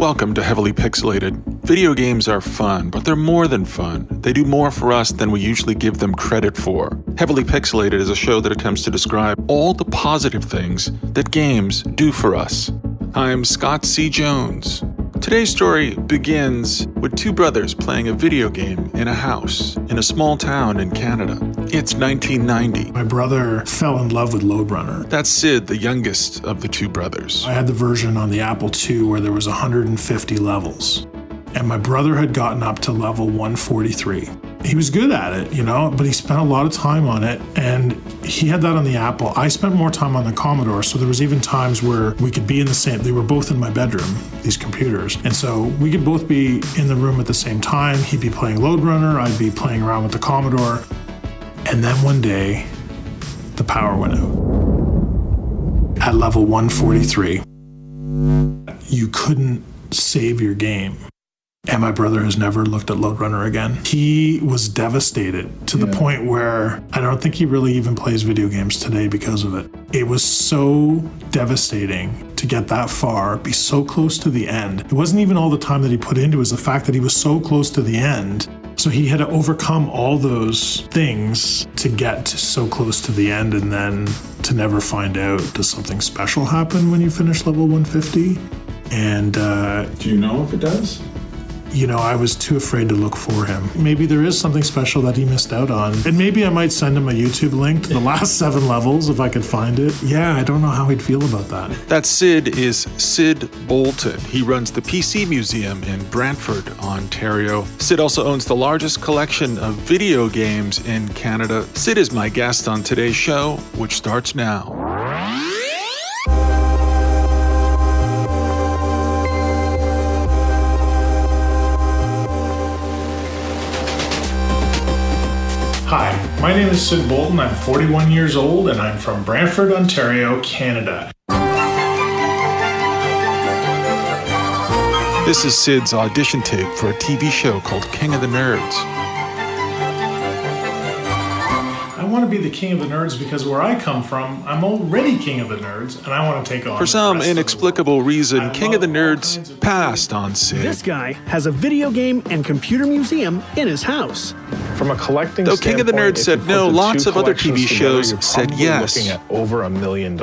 Welcome to Heavily Pixelated. Video games are fun, but they're more than fun. They do more for us than we usually give them credit for. Heavily Pixelated is a show that attempts to describe all the positive things that games do for us. I'm Scott C. Jones. Today's story begins with two brothers playing a video game in a house in a small town in Canada. It's 1990. My brother fell in love with Lode Runner. That's Syd, the youngest of the two brothers. I had the version on the Apple II where there was 150 levels. And my brother had gotten up to level 143. He was good at it, but he spent a lot of time on it, and he had that on the Apple. I spent more time on the Commodore, so there was even times where we could be in the same, they were both in my bedroom, these computers. And so we could both be in the room at the same time. He'd be playing Lode Runner, I'd be playing around with the Commodore. And then one day, the power went out. At level 143, you couldn't save your game. And my brother has never looked at Lode Runner again. He was devastated to the point where I don't think he really even plays video games today because of it. It was so devastating to get that far, be so close to the end. It wasn't even all the time that he put into it, it was the fact that he was so close to the end. So he had to overcome all those things to get so close to the end, and then to never find out, does something special happen when you finish level 150? And do you know if it does? I was too afraid to look for him. Maybe there is something special that he missed out on. And maybe I might send him a YouTube link to the last 7 levels if I could find it. Yeah, I don't know how he'd feel about that. That Syd is Syd Bolton. He runs the PC Museum in Brantford, Ontario. Syd also owns the largest collection of video games in Canada. Syd is my guest on today's show, which starts now. Hi, my name is Syd Bolton. I'm 41 years old and I'm from Brantford, Ontario, Canada. This is Syd's audition tape for a TV show called King of the Nerds. I want to be the king of the nerds because where I come from, I'm already king of the nerds and I want to take on For some inexplicable reason, King of the Nerds passed on Syd. This guy has a video game and computer museum in his house. From a collecting Though King of the Nerds said no, lots of other TV shows said yes. Looking at over $1 million,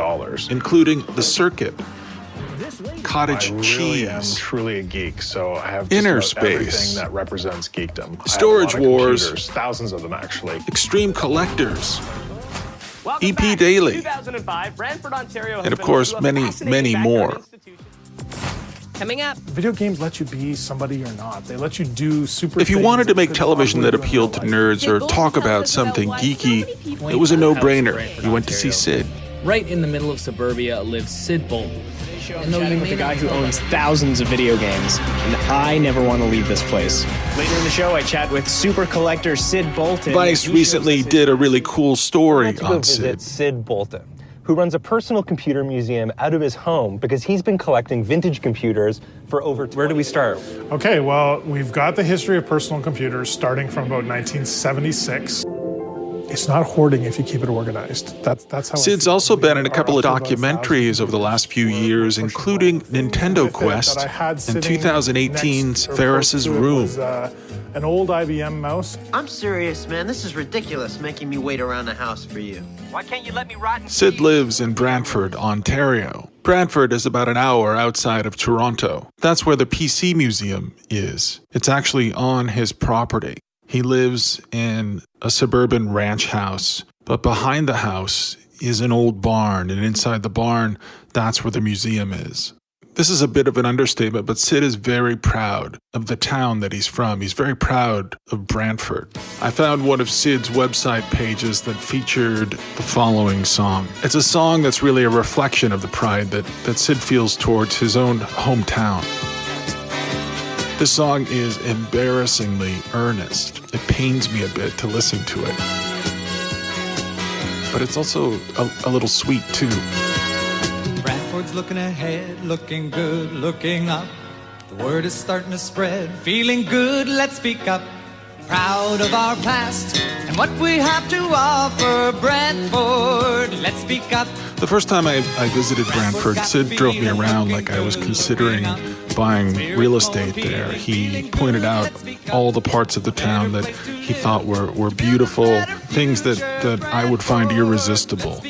including The Circuit, Cottage Cheese, I'm truly a geek, so I have Inner just about everything Space, that represents geekdom. Storage Wars, computers, thousands of them actually. Extreme Collectors, EP Daily, and of course many more. Coming up. Video games let you be somebody or not. They let you do super If you wanted to make television that appealed to nerds or talk about something geeky, it was a no-brainer. You went to see Syd. Right in the middle of suburbia lives Syd Bolton. I'm chatting with a guy who owns thousands of video games, and I never want to leave this place. Later in the show, I chat with super collector Syd Bolton. Vice recently did a really cool story on Syd. Syd Bolton, who runs a personal computer museum out of his home because he's been collecting vintage computers for over 20 Where do we start? Okay, well, we've got the history of personal computers starting from about 1976. It's not hoarding if you keep it organized. That's how Syd's also been in a couple of documentaries over the last few years, including Nintendo Quest and 2018's Ferris's Room. An old IBM mouse. I'm serious, man. This is ridiculous, making me wait around the house for you. Why can't you let me ride and Syd lives in Brantford, Ontario. Brantford is about an hour outside of Toronto. That's where the PC Museum is. It's actually on his property. He lives in a suburban ranch house, but behind the house is an old barn, and inside the barn, that's where the museum is. This is a bit of an understatement, but Syd is very proud of the town that he's from. He's very proud of Brantford. I found one of Syd's website pages that featured the following song. It's a song that's really a reflection of the pride that Syd feels towards his own hometown. This song is embarrassingly earnest. It pains me a bit to listen to it. But it's also a little sweet, too. Brantford's looking ahead, looking good, looking up. The word is starting to spread, feeling good, let's speak up. Proud of our past and what we have to offer, Brantford, let's speak up. The first time I visited Brantford, Syd drove me around like I was considering buying real estate there, he pointed out all the parts of the town that he thought were beautiful, things that I would find irresistible.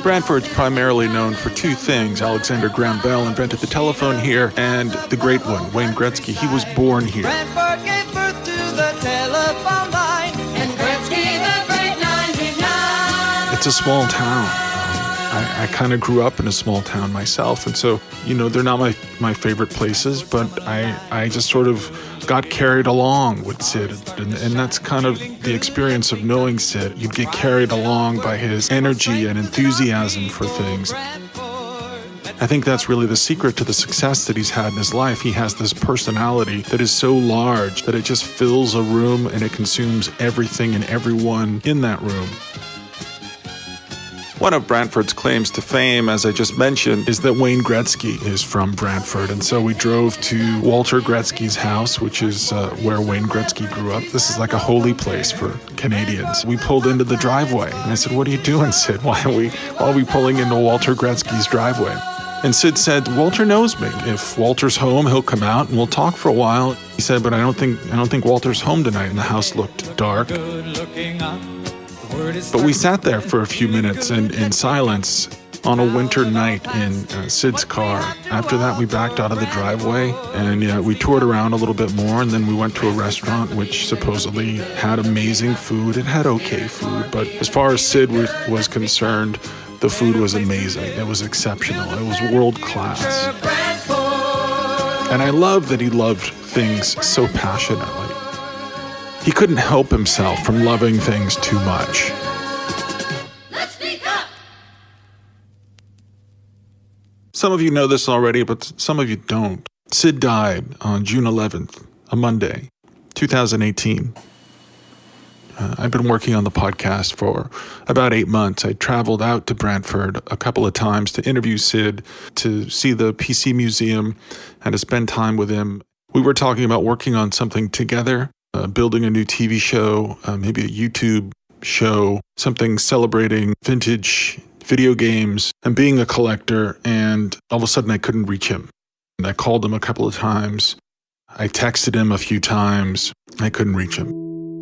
Brantford's primarily known for two things. Alexander Graham Bell invented the telephone here, and the great one, Wayne Gretzky. He was born here. Brantford gave birth to the telephone line, and Gretzky the great 99. It's a small town. I kind of grew up in a small town myself, and so, they're not my favorite places, but I just sort of got carried along with Syd, and that's kind of the experience of knowing Syd. You'd get carried along by his energy and enthusiasm for things. I think that's really the secret to the success that he's had in his life. He has this personality that is so large that it just fills a room and it consumes everything and everyone in that room. One of Brantford's claims to fame, as I just mentioned, is that Wayne Gretzky is from Brantford. And so we drove to Walter Gretzky's house, which is where Wayne Gretzky grew up. This is like a holy place for Canadians. We pulled into the driveway. And I said, "What are you doing, Syd? Why are we pulling into Walter Gretzky's driveway?" And Syd said, "Walter knows me. If Walter's home, he'll come out and we'll talk for a while." He said, "But I don't think Walter's home tonight." And the house looked dark. But we sat there for a few minutes in silence on a winter night in Syd's car. After that, we backed out of the driveway and we toured around a little bit more, and then we went to a restaurant which supposedly had amazing food. It had okay food, but as far as Syd was concerned, the food was amazing. It was exceptional. It was world class. And I love that he loved things so passionately. He couldn't help himself from loving things too much. Let's speak up! Some of you know this already, but some of you don't. Syd died on June 11th, a Monday, 2018. I've been working on the podcast for about 8 months. I traveled out to Brantford a couple of times to interview Syd, to see the PC Museum, and to spend time with him. We were talking about working on something together. Building a new TV show, maybe a YouTube show, something celebrating vintage video games and being a collector, and all of a sudden I couldn't reach him. And I called him a couple of times. I texted him a few times. I couldn't reach him.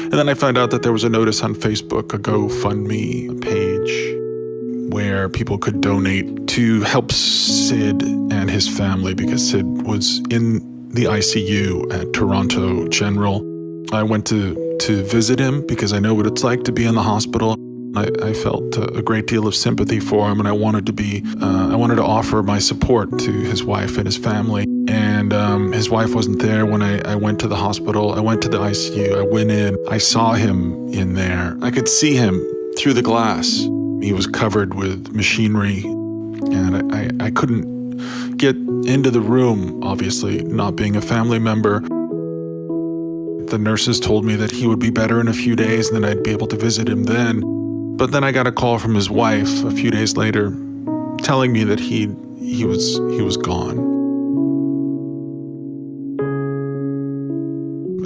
And then I found out that there was a notice on Facebook, a GoFundMe page, where people could donate to help Syd and his family, because Syd was in the ICU at Toronto General. I went to visit him because I know what it's like to be in the hospital. I felt a great deal of sympathy for him, and I wanted to offer my support to his wife and his family. And his wife wasn't there when I went to the hospital. I went to the ICU. I went in. I saw him in there. I could see him through the glass. He was covered with machinery, and I couldn't get into the room, obviously, not being a family member. The nurses told me that he would be better in a few days and then I'd be able to visit him then. But then I got a call from his wife a few days later telling me that he was gone.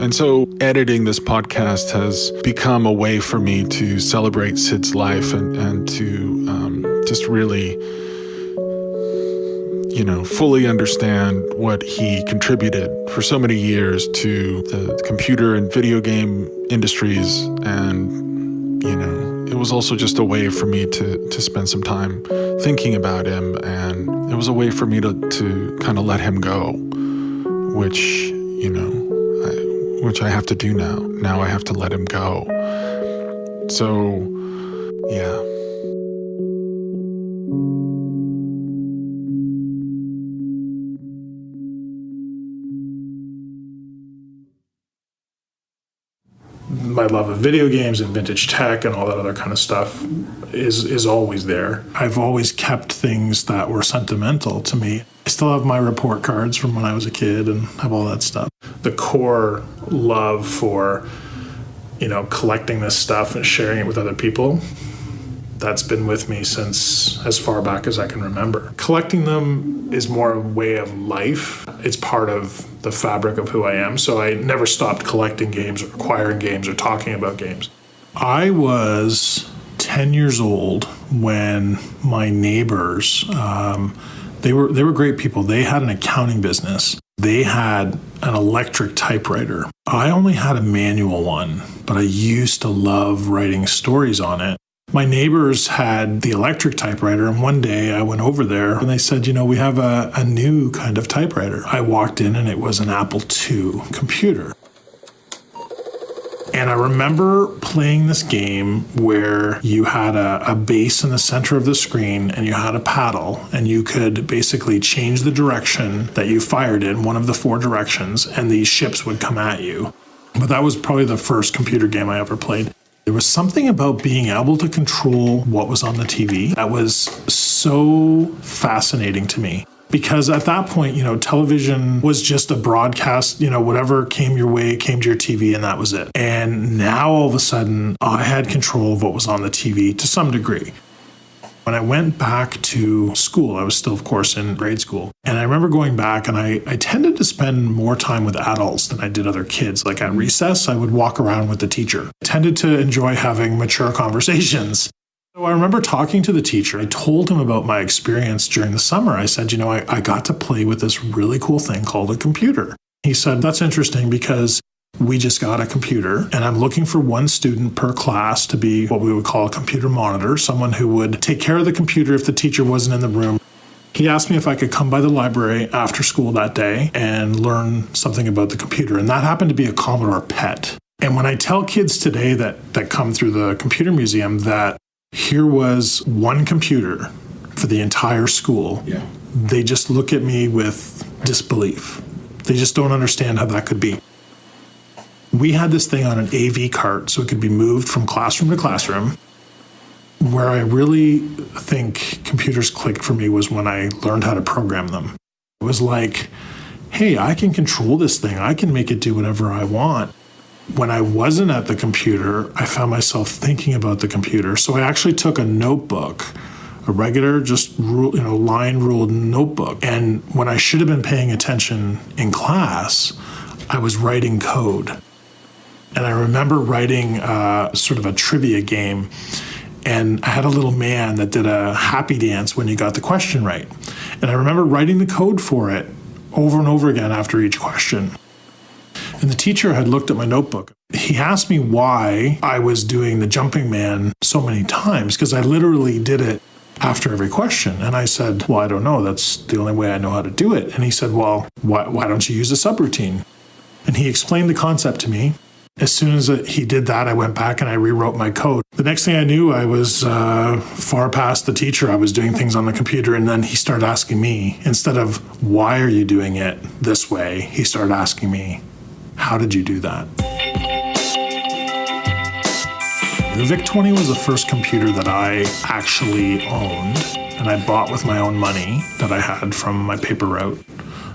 And so editing this podcast has become a way for me to celebrate Syd's life and to just really fully understand what he contributed for so many years to the computer and video game industries. And, it was also just a way for me to spend some time thinking about him. And it was a way for me to kind of let him go, which I have to do now. Now I have to let him go. So, yeah. My love of video games and vintage tech and all that other kind of stuff is always there. I've always kept things that were sentimental to me. I still have my report cards from when I was a kid and have all that stuff. The core love for, collecting this stuff and sharing it with other people, that's been with me since as far back as I can remember. Collecting them is more a way of life. It's part of the fabric of who I am. So I never stopped collecting games or acquiring games or talking about games. I was 10 years old when my neighbors, They were great people. They had an accounting business. They had an electric typewriter. I only had a manual one, but I used to love writing stories on it. My neighbors had the electric typewriter, and one day I went over there and they said, we have a new kind of typewriter. I walked in and it was an Apple II computer. And I remember playing this game where you had a base in the center of the screen and you had a paddle, and you could basically change the direction that you fired in, one of the 4 directions, and these ships would come at you. But that was probably the first computer game I ever played. There was something about being able to control what was on the TV that was so fascinating to me. Because at that point, television was just a broadcast, whatever came your way, came to your TV, and that was it. And now all of a sudden, I had control of what was on the TV to some degree. When I went back to school, I was still, of course, in grade school. And I remember going back, and I tended to spend more time with adults than I did other kids. Like at recess, I would walk around with the teacher. I tended to enjoy having mature conversations. So I remember talking to the teacher. I told him about my experience during the summer. I said, I got to play with this really cool thing called a computer. He said, that's interesting because we just got a computer and I'm looking for one student per class to be what we would call a computer monitor, someone who would take care of the computer if the teacher wasn't in the room. He asked me if I could come by the library after school that day and learn something about the computer. And that happened to be a Commodore PET. And when I tell kids today that come through the computer museum that here was one computer for the entire school, they just look at me with disbelief. They just don't understand how that could be. We had this thing on an AV cart so it could be moved from classroom to classroom. Where I really think computers clicked for me was when I learned how to program them. It was like, hey, I can control this thing. I can make it do whatever I want. When I wasn't at the computer, I found myself thinking about the computer. So I actually took a notebook, a regular, just line-ruled notebook. And when I should have been paying attention in class, I was writing code. And I remember writing sort of a trivia game. And I had a little man that did a happy dance when you got the question right. And I remember writing the code for it over and over again after each question. And the teacher had looked at my notebook. He asked me why I was doing the jumping man so many times, because I literally did it after every question. And I said, well, I don't know. That's the only way I know how to do it. And he said, well, why don't you use a subroutine? And he explained the concept to me. As soon as he did that, I went back and I rewrote my code. The next thing I knew, I was far past the teacher. I was doing things on the computer, and then he started asking me, instead of, why are you doing it this way? He started asking me, how did you do that? The VIC-20 was the first computer that I actually owned, and I bought with my own money that I had from my paper route.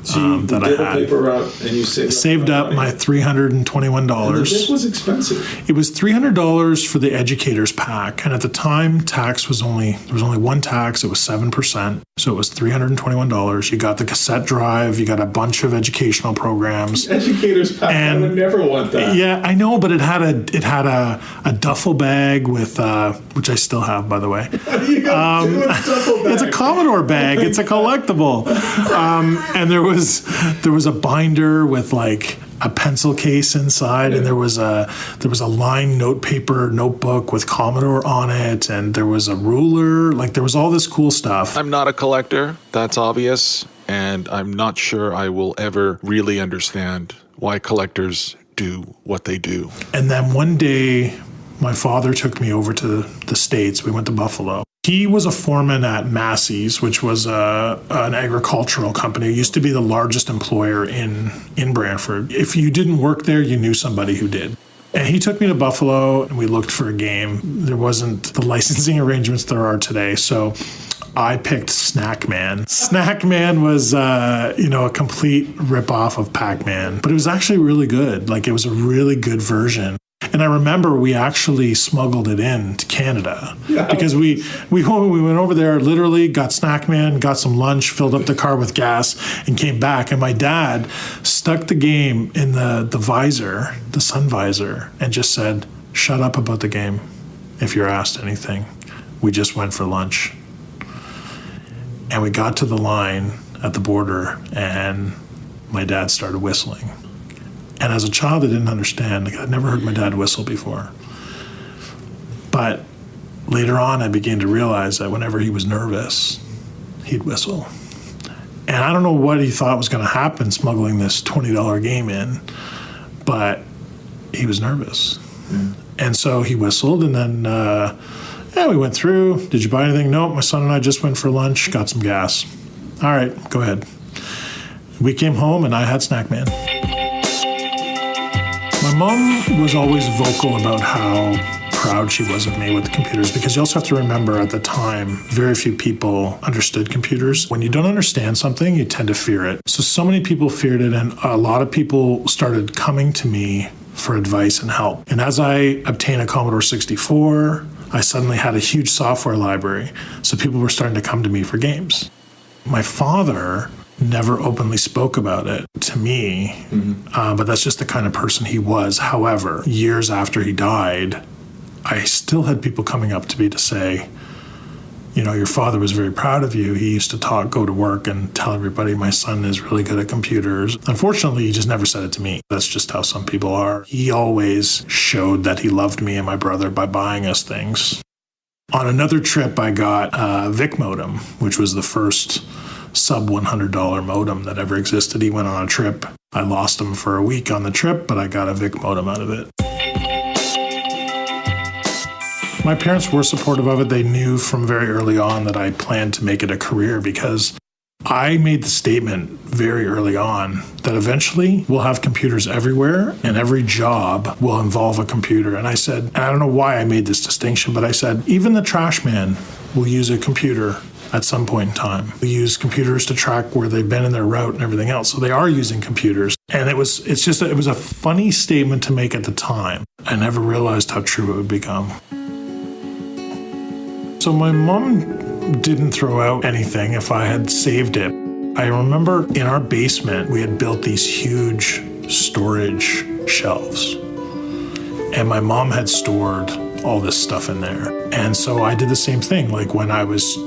That I had. Paper route and you saved up my $321. And the VIC was expensive. It was $300 for the educator's pack, and at the time, there was only one tax. It was 7%, so it was $321. You got the cassette drive. You got a bunch of educational programs. Educator's pack. And I would never want that. Yeah, I know, but it had a duffel bag with which I still have, by the way. You got a duffel bag. It's a Commodore bag. It's a collectible, and there was a binder with like a pencil case inside, and there was a lined notepaper notebook with Commodore on it, and there was a ruler. Like, there was all this cool stuff. I'm not a collector, that's obvious, and I'm not sure I will ever really understand why collectors do what they do. And then one day, my father took me over to the States. We went to Buffalo. He was a foreman at Massey's, which was an agricultural company. It used to be the largest employer in Brantford. If you didn't work there, you knew somebody who did. And he took me to Buffalo, and we looked for a game. There wasn't the licensing arrangements there are today, so I picked Snackman. Snackman was, a complete ripoff of Pac-Man, but it was actually really good. Like, it was a really good version. And I remember we actually smuggled it in to Canada because we went over there, literally got Snackman, got some lunch, filled up the car with gas, and came back. And my dad stuck the game in the visor, the sun visor, and just said, "Shut up about the game if you're asked anything. We just went for lunch." And we got to the line at the border, and my dad started whistling. And as a child, I didn't understand. I'd never heard my dad whistle before. But later on, I began to realize that whenever he was nervous, he'd whistle. And I don't know what he thought was going to happen smuggling this $20 game in, but he was nervous. And so he whistled, and then we went through. Did you buy anything? Nope, my son and I just went for lunch, got some gas. All right, go ahead. We came home, and I had Snack Man. My mom was always vocal about how proud she was of me with computers, because you also have to remember at the time, very few people understood computers. When you don't understand something, you tend to fear it. So many people feared it, and a lot of people started coming to me for advice and help. And as I obtained a Commodore 64, I suddenly had a huge software library. So people were starting to come to me for games. My father never openly spoke about it to me, but that's just the kind of person he was. However, years after he died, I still had people coming up to me to say, you know, your father was very proud of you. He used to go to work and tell everybody my son is really good at computers. Unfortunately, he just never said it to me. That's just how some people are. He always showed that he loved me and my brother by buying us things. On another trip, I got a VIC modem, which was the first sub $100 modem that ever existed. He went on a trip. I lost him for a week on the trip, but I got a VIC modem out of it. My parents were supportive of it. They knew from very early on that I planned to make it a career, because I made the statement very early on that eventually we'll have computers everywhere and every job will involve a computer. And I said, and I don't know why I made this distinction, but I said, even the trash man will use a computer at some point in time. We use computers to track where they've been in their route and everything else. So they are using computers. And it was a funny statement to make at the time. I never realized how true it would become. So my mom didn't throw out anything if I had saved it. I remember in our basement, we had built these huge storage shelves. And my mom had stored all this stuff in there. And so I did the same thing. Like when I was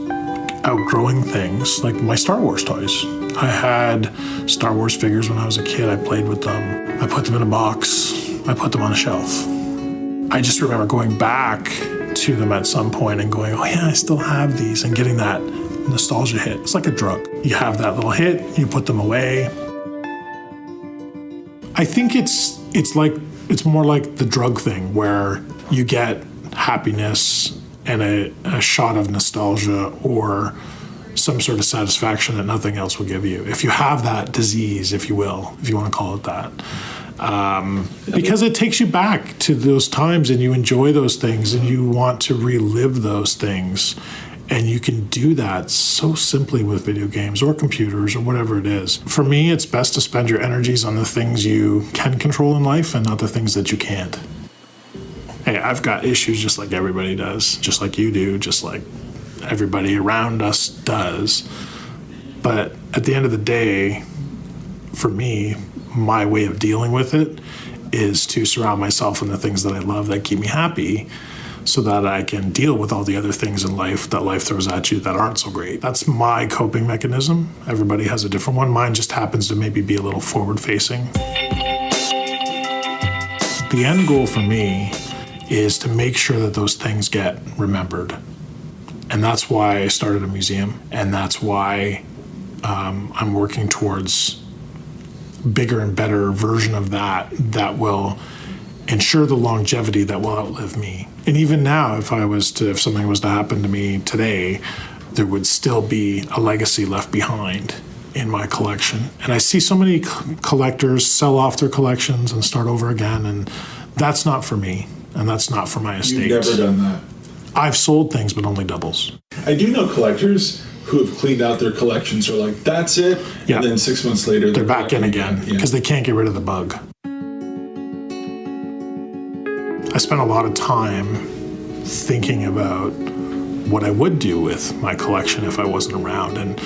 outgrowing things, like my Star Wars toys. I had Star Wars figures when I was a kid. I played with them. I put them in a box. I put them on a shelf. I just remember going back to them at some point and going, oh yeah, I still have these, and getting that nostalgia hit. It's like a drug. You have that little hit, you put them away. I think it's more like the drug thing, where you get happiness and a shot of nostalgia or some sort of satisfaction that nothing else will give you. If you have that disease, if you will, if you want to call it that. Because it takes you back to those times and you enjoy those things and you want to relive those things. And you can do that so simply with video games or computers or whatever it is. For me, it's best to spend your energies on the things you can control in life and not the things that you can't. Hey, I've got issues just like everybody does, just like you do, just like everybody around us does. But at the end of the day, for me, my way of dealing with it is to surround myself in the things that I love that keep me happy, so that I can deal with all the other things in life that life throws at you that aren't so great. That's my coping mechanism. Everybody has a different one. Mine just happens to maybe be a little forward-facing. The end goal for me is to make sure that those things get remembered. And that's why I started a museum, and that's why I'm working towards bigger and better version of that will ensure the longevity that will outlive me. And even now, if something was to happen to me today, there would still be a legacy left behind in my collection. And I see so many collectors sell off their collections and start over again, and that's not for me, and that's not for my estate. You've never done that. I've sold things, but only doubles. I do know collectors who have cleaned out their collections are like, that's it. Yeah. And then 6 months later, they're back in again because they can't get rid of the bug. I spent a lot of time thinking about what I would do with my collection if I wasn't around. And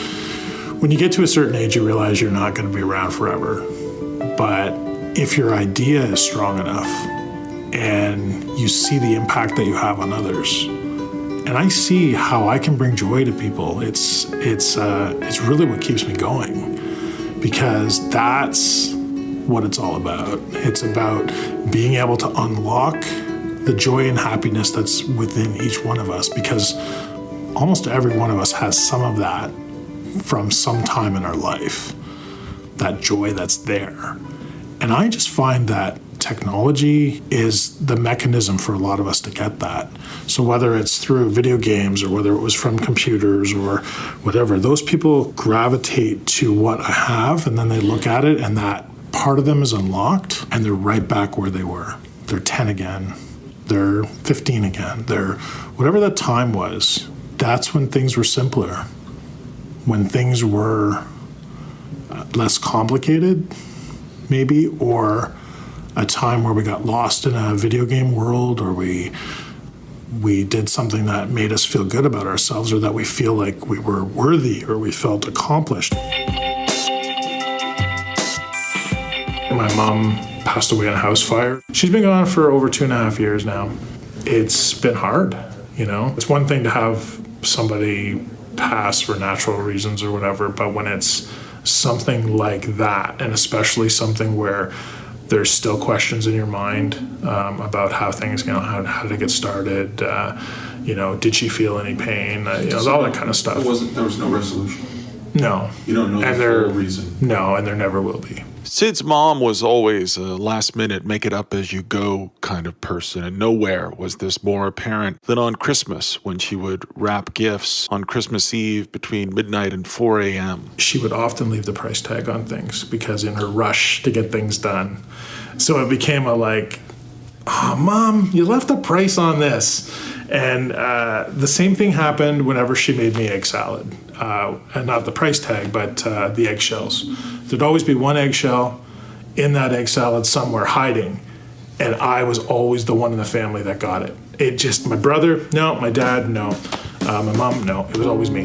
when you get to a certain age, you realize you're not going to be around forever. But if your idea is strong enough and you see the impact that you have on others, and I see how I can bring joy to people. It's really what keeps me going, because that's what it's all about. It's about being able to unlock the joy and happiness that's within each one of us, because almost every one of us has some of that from some time in our life, that joy that's there. And I just find that technology is the mechanism for a lot of us to get that. So whether it's through video games or whether it was from computers or whatever, those people gravitate to what I have, and then they look at it and that part of them is unlocked and they're right back where they were. They're 10 again. They're 15 again. They're whatever that time was. That's when things were simpler, when things were less complicated, maybe, or a time where we got lost in a video game world, or we did something that made us feel good about ourselves, or that we feel like we were worthy, or we felt accomplished. My mom passed away in a house fire. She's been gone for over 2.5 years now. It's been hard, you know? It's one thing to have somebody pass for natural reasons or whatever, but when it's something like that, and especially something where there's still questions in your mind about how things, you know, how did it get started? You know, did she feel any pain? You know, all that kind of stuff. There was no resolution. No. You don't know the full reason. No, and there never will be. Syd's mom was always a last-minute, make-it-up-as-you-go kind of person, and nowhere was this more apparent than on Christmas, when she would wrap gifts on Christmas Eve between midnight and 4 a.m. She would often leave the price tag on things, because in her rush to get things done. So it became a like, oh, Mom, you left the price on this. And the same thing happened whenever she made me egg salad. And not the price tag, but the eggshells. There'd always be one eggshell in that egg salad somewhere hiding. And I was always the one in the family that got it. It just, my brother, no. My dad, no. My mom, no. It was always me.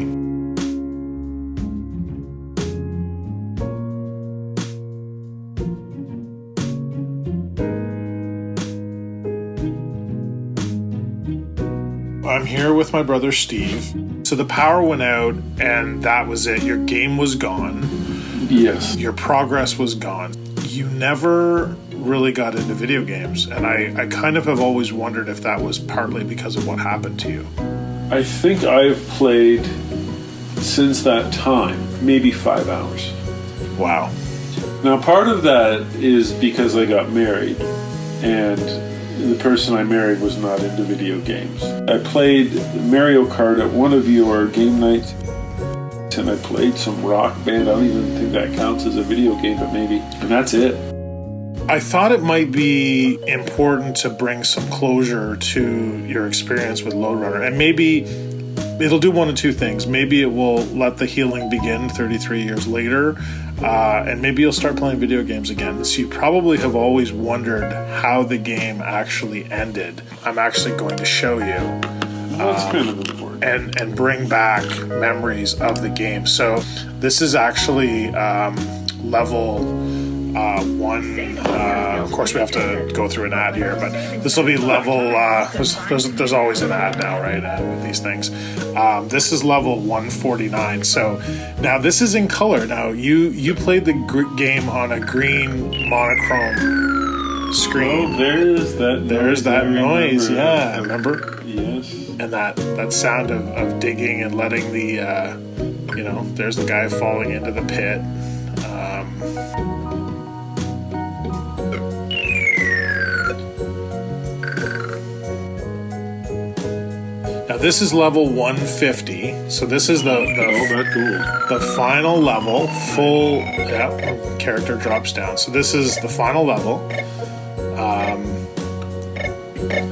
I'm here with my brother Steve. So the power went out and that was it. Your game was gone. Yes. Your progress was gone. You never really got into video games. And I kind of have always wondered if that was partly because of what happened to you. I think I've played since that time, maybe 5 hours. Wow. Now part of that is because I got married, and the person I married was not into video games. I played Mario Kart at one of your game nights, and I played some Rock Band. I don't even think that counts as a video game, but maybe. And that's it. I thought it might be important to bring some closure to your experience with Lode Runner. And maybe it'll do one of two things. Maybe it will let the healing begin 33 years later, and maybe you'll start playing video games again. So you probably have always wondered how the game actually ended. I'm actually going to show you. That's kind of important. And bring back memories of the game. So this is actually level 1. Of course, we have to go through an ad here, but this will be level. There's always an ad now, right? With these things. This is level 149. So now this is in color. Now you played the game on a green monochrome screen. Oh, there's that noise. Yeah, remember? Yes. And that sound of digging and letting the there's the guy falling into the pit. Now this is level 150, so this is the final level. Full character drops down. So this is the final level.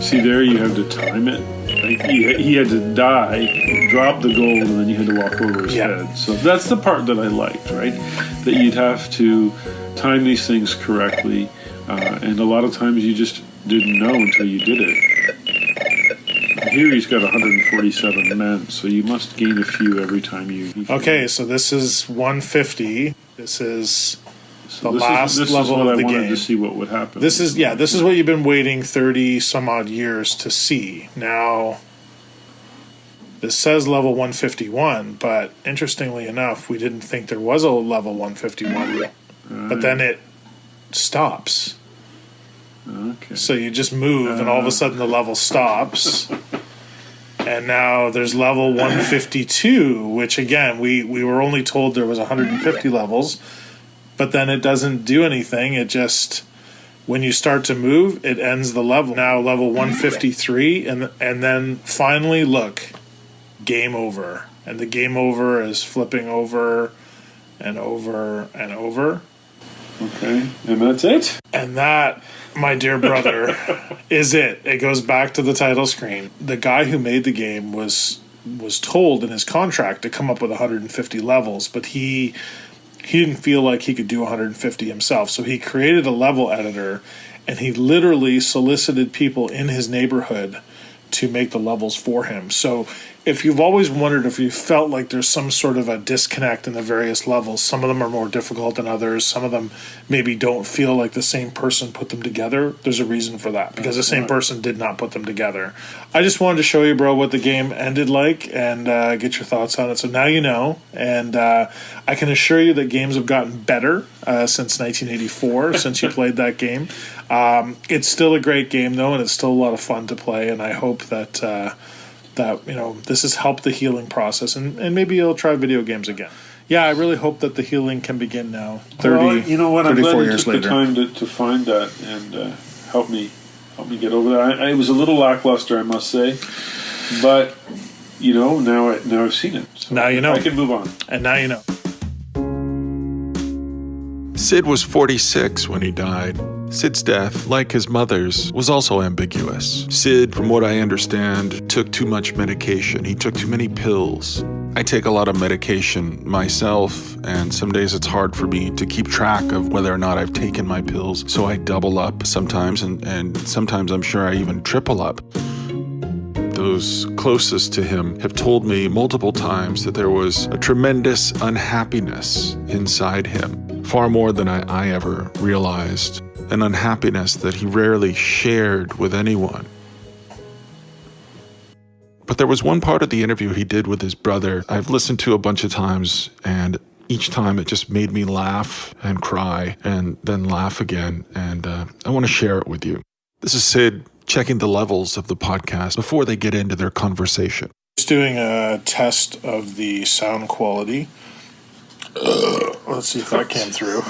See there, you have to time it. Like he had to die, drop the gold, and then you had to walk over his head. So that's the part that I liked, right? That you'd have to time these things correctly, and a lot of times you just didn't know until you did it. Here he's got 147 men, so you must gain a few every time you... Okay, so this is 150. This is the last level of the game. I wanted to see what would happen. This is what you've been waiting 30 some odd years to see. Now, This says level 151, but interestingly enough, we didn't think there was a level 151. But then it stops. Okay. So you just move, and all of a sudden the level stops. And now there's level 152, which again, we were only told there was 150 levels, but then it doesn't do anything. It just, when you start to move, it ends the level. Now level 153, and then finally, look, game over. And the game over is flipping over and over and over. Okay, and that's it? And that, my dear brother, is it. It goes back to the title screen. The guy who made the game was told in his contract to come up with 150 levels, but he didn't feel like he could do 150 himself. So he created a level editor, and he literally solicited people in his neighborhood to make the levels for him. So if you've always wondered if you felt like there's some sort of a disconnect in the various levels, some of them are more difficult than others, some of them maybe don't feel like the same person put them together, there's a reason for that, because the same person did not put them together. I just wanted to show you, bro, what the game ended like and get your thoughts on it. So now you know, and I can assure you that games have gotten better since 1984, since you played that game. It's still a great game, though, and it's still a lot of fun to play, and I hope that this has helped the healing process, and maybe you'll try video games again. Yeah, I really hope that the healing can begin now. 34 you know what? I'm glad you years took later. the time to find that and help me get over that. It was a little lackluster, I must say, but now I've seen it. So now you know. I can move on. And now you know. Syd was 46 when he died. Syd's death, like his mother's, was also ambiguous. Syd, from what I understand, took too much medication. He took too many pills. I take a lot of medication myself, and some days it's hard for me to keep track of whether or not I've taken my pills, so I double up sometimes, and sometimes I'm sure I even triple up. Those closest to him have told me multiple times that there was a tremendous unhappiness inside him, far more than I ever realized. An unhappiness that he rarely shared with anyone. But there was one part of the interview he did with his brother I've listened to a bunch of times, and each time it just made me laugh and cry and then laugh again, and I want to share it with you. This is Syd checking the levels of the podcast before they get into their conversation. Just doing a test of the sound quality. Let's see if that came through.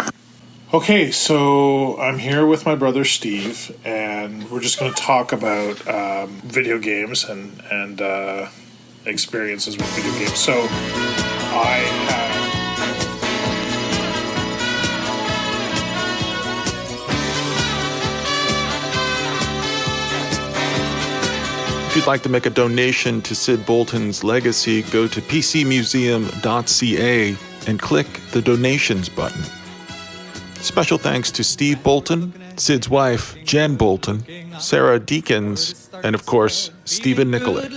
Okay, so I'm here with my brother Steve, and we're just going to talk about video games and experiences with video games. So I have... If you'd like to make a donation to Syd Bolton's legacy, go to pcmuseum.ca and click the donations button. Special thanks to Steve Bolton, Syd's wife, Jen Bolton, Sarah Deakins, and of course, Stephen Nikolic.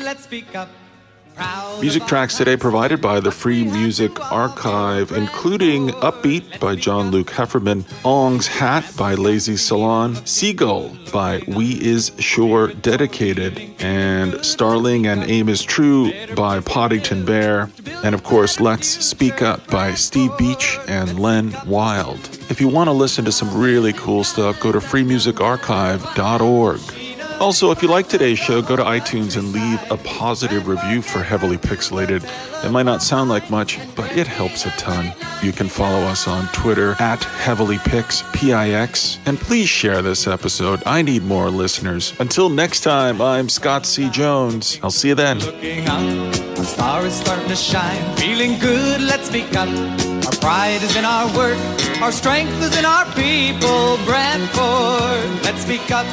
Music tracks today provided by the Free Music Archive, including Upbeat by John-Luc Hefferman, Ong's Hat by Lazy Salon, Seagull by We Is Sure Dedicated, and Starling and Aim Is True by Poddington Bear, and of course, Let's Speak Up by Steve Beach and Len Wild. If you want to listen to some really cool stuff, go to freemusicarchive.org. Also, if you like today's show, go to iTunes and leave a positive review for Heavily Pixelated. It might not sound like much, but it helps a ton. You can follow us on Twitter at HeavilyPix, P-I-X, and please share this episode. I need more listeners. Until next time, I'm Scott C. Jones. I'll see you then. Looking up, our star is starting to shine. Feeling good, let's speak up. Our pride is in our work. Our strength is in our people. Brantford, let's speak up.